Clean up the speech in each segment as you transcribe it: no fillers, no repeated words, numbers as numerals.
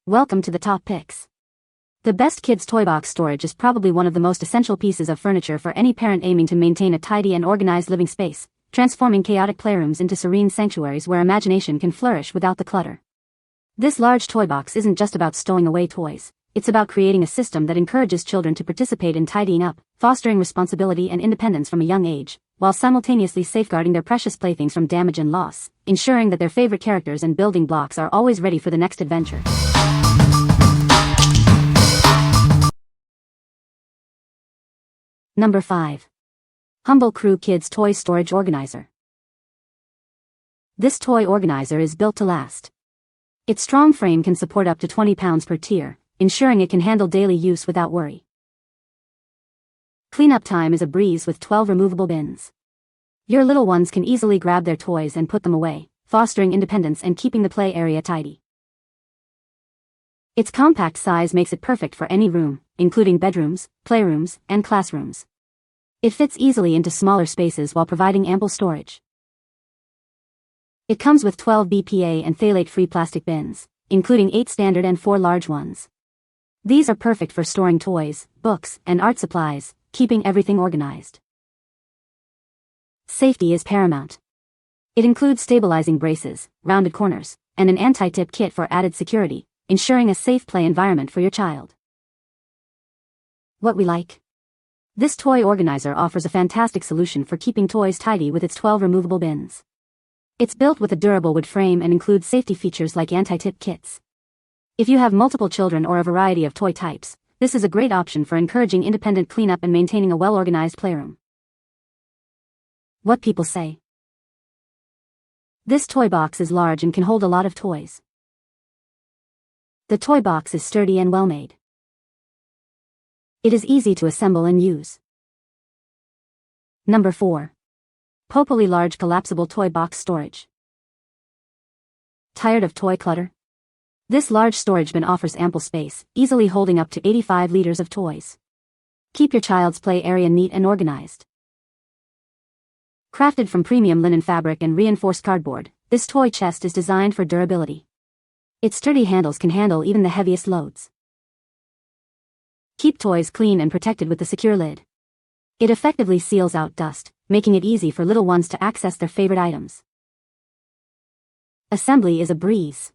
Welcome to the top picks. The best kids' toy box storage is probably one of the most essential pieces of furniture for any parent aiming to maintain a tidy and organized living space, transforming chaotic playrooms into serene sanctuaries where imagination can flourish without the clutter. This large toy box isn't just about stowing away toys, it's about creating a system that encourages children to participate in tidying up, fostering responsibility and independence from a young age, while simultaneously safeguarding their precious playthings from damage and loss, ensuring that their favorite characters and building blocks are always ready for the next adventure. Number 5. Humble Crew Kids Toy Storage Organizer. This toy organizer is built to last. Its strong frame can support up to 20 pounds per tier, ensuring it can handle daily use without worry. Cleanup time is a breeze with 12 removable bins. Your little ones can easily grab their toys and put them away, fostering independence and keeping the play area tidy. Its compact size makes it perfect for any room, including bedrooms, playrooms, and classrooms. It fits easily into smaller spaces while providing ample storage. It comes with 12 BPA and phthalate-free plastic bins, including 8 standard and 4 large ones. These are perfect for storing toys, books, and art supplies, keeping everything organized. Safety is paramount. It includes stabilizing braces, rounded corners, and an anti-tip kit for added security, ensuring a safe play environment for your child. What we like? This toy organizer offers a fantastic solution for keeping toys tidy with its 12 removable bins. It's built with a durable wood frame and includes safety features like anti-tip kits. If you have multiple children or a variety of toy types, this is a great option for encouraging independent cleanup and maintaining a well-organized playroom. What people say. This toy box is large and can hold a lot of toys. The toy box is sturdy and well-made. It is easy to assemble and use. Number 4. Popoly Large Collapsible Toy Box Storage. Tired of toy clutter? This large storage bin offers ample space, easily holding up to 85 liters of toys. Keep your child's play area neat and organized. Crafted from premium linen fabric and reinforced cardboard, this toy chest is designed for durability. Its sturdy handles can handle even the heaviest loads. Keep toys clean and protected with the secure lid. It effectively seals out dust, making it easy for little ones to access their favorite items. Assembly is a breeze.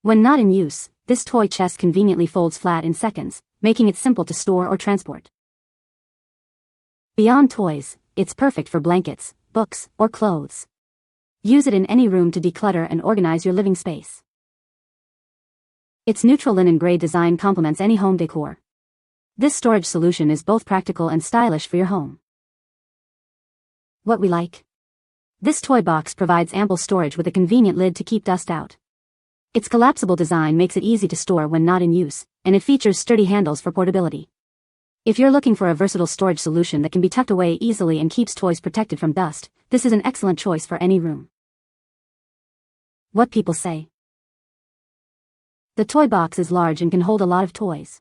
When not in use, this toy chest conveniently folds flat in seconds, making it simple to store or transport. Beyond toys, it's perfect for blankets, books, or clothes. Use it in any room to declutter and organize your living space. Its neutral linen gray design complements any home decor. This storage solution is both practical and stylish for your home. What we like? This toy box provides ample storage with a convenient lid to keep dust out. Its collapsible design makes it easy to store when not in use, and it features sturdy handles for portability. If you're looking for a versatile storage solution that can be tucked away easily and keeps toys protected from dust, this is an excellent choice for any room. What people say. The toy box is large and can hold a lot of toys.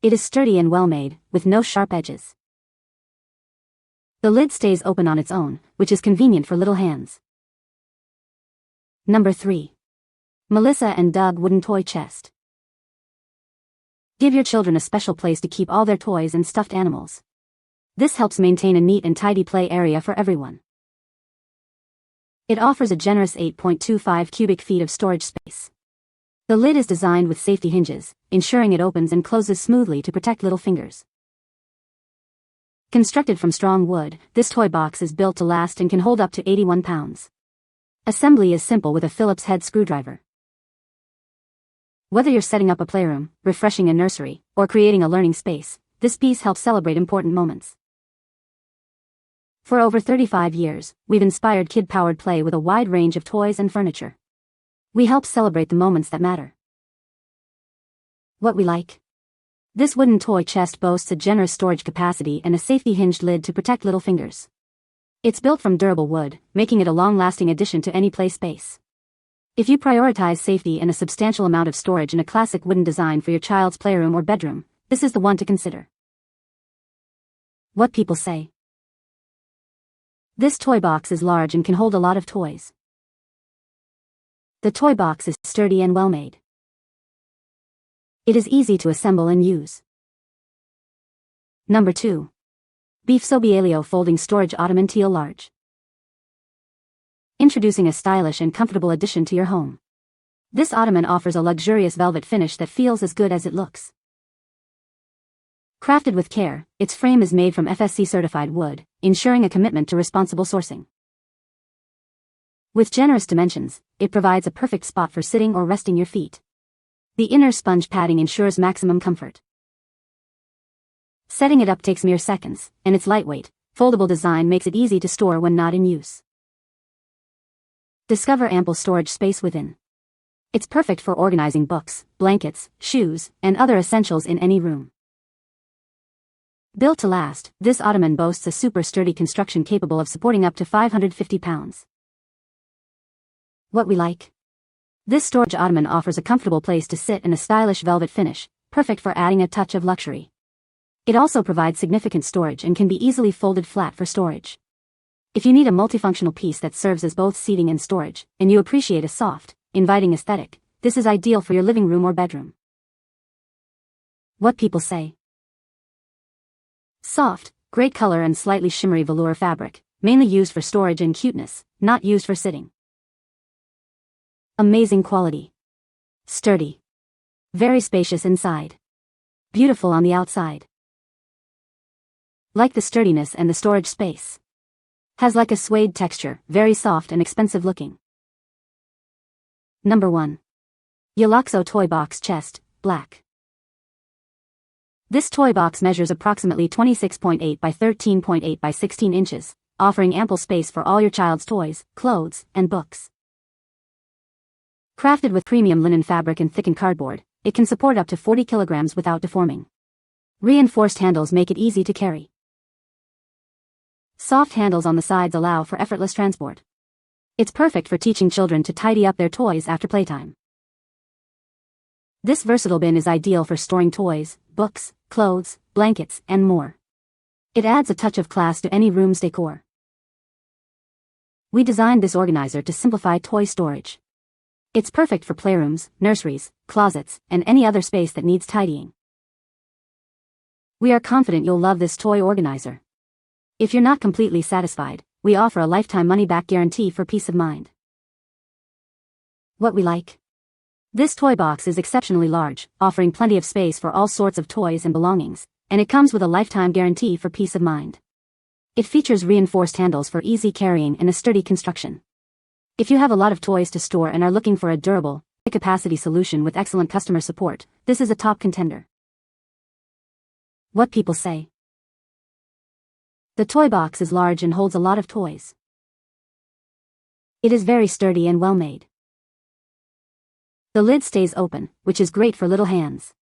It is sturdy and well-made, with no sharp edges. The lid stays open on its own, which is convenient for little hands. Number 3. Melissa and Doug Wooden Toy Chest. Give your children a special place to keep all their toys and stuffed animals. This helps maintain a neat and tidy play area for everyone. It offers a generous 8.25 cubic feet of storage space. The lid is designed with safety hinges, ensuring it opens and closes smoothly to protect little fingers. Constructed from strong wood, this toy box is built to last and can hold up to 81 pounds. Assembly is simple with a Phillips head screwdriver. Whether you're setting up a playroom, refreshing a nursery, or creating a learning space, this piece helps celebrate important moments. For over 35 years, we've inspired kid-powered play with a wide range of toys and furniture. We help celebrate the moments that matter. What we like? This wooden toy chest boasts a generous storage capacity and a safety-hinged lid to protect little fingers. It's built from durable wood, making it a long-lasting addition to any play space. If you prioritize safety and a substantial amount of storage in a classic wooden design for your child's playroom or bedroom, this is the one to consider. What people say. This toy box is large and can hold a lot of toys. The toy box is sturdy and well made. It is easy to assemble and use. Number 2. FSOBEIIALEO Folding Storage Ottoman Teal Large. Introducing a stylish and comfortable addition to your home. This ottoman offers a luxurious velvet finish that feels as good as it looks. Crafted with care, its frame is made from FSC certified wood, ensuring a commitment to responsible sourcing. With generous dimensions, it provides a perfect spot for sitting or resting your feet. The inner sponge padding ensures maximum comfort. Setting it up takes mere seconds, and its lightweight, foldable design makes it easy to store when not in use. Discover ample storage space within. It's perfect for organizing books, blankets, shoes, and other essentials in any room. Built to last, this ottoman boasts a super sturdy construction capable of supporting up to 550 pounds. What we like? This storage ottoman offers a comfortable place to sit in a stylish velvet finish, perfect for adding a touch of luxury. It also provides significant storage and can be easily folded flat for storage. If you need a multifunctional piece that serves as both seating and storage, and you appreciate a soft, inviting aesthetic, this is ideal for your living room or bedroom. What people say. Soft, great color and slightly shimmery velour fabric, mainly used for storage and cuteness, not used for sitting. Amazing quality. Sturdy. Very spacious inside. Beautiful on the outside. Like the sturdiness and the storage space. Has like a suede texture, very soft and expensive looking. Number 1. YOLOXO Toy Box Chest, Black. This toy box measures approximately 26.8 by 13.8 by 16 inches, offering ample space for all your child's toys, clothes, and books. Crafted with premium linen fabric and thickened cardboard, it can support up to 40 kilograms without deforming. Reinforced handles make it easy to carry. Soft handles on the sides allow for effortless transport. It's perfect for teaching children to tidy up their toys after playtime. This versatile bin is ideal for storing toys, books, clothes, blankets, and more. It adds a touch of class to any room's decor. We designed this organizer to simplify toy storage. It's perfect for playrooms, nurseries, closets, and any other space that needs tidying. We are confident you'll love this toy organizer. If you're not completely satisfied, we offer a lifetime money-back guarantee for peace of mind. What we like? This toy box is exceptionally large, offering plenty of space for all sorts of toys and belongings, and it comes with a lifetime guarantee for peace of mind. It features reinforced handles for easy carrying and a sturdy construction. If you have a lot of toys to store and are looking for a durable, high-capacity solution with excellent customer support, this is a top contender. What people say. The toy box is large and holds a lot of toys. It is very sturdy and well made. The lid stays open, which is great for little hands.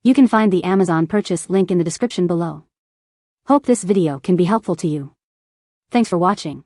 You can find the Amazon purchase link in the description below. Hope this video can be helpful to you. Thanks for watching.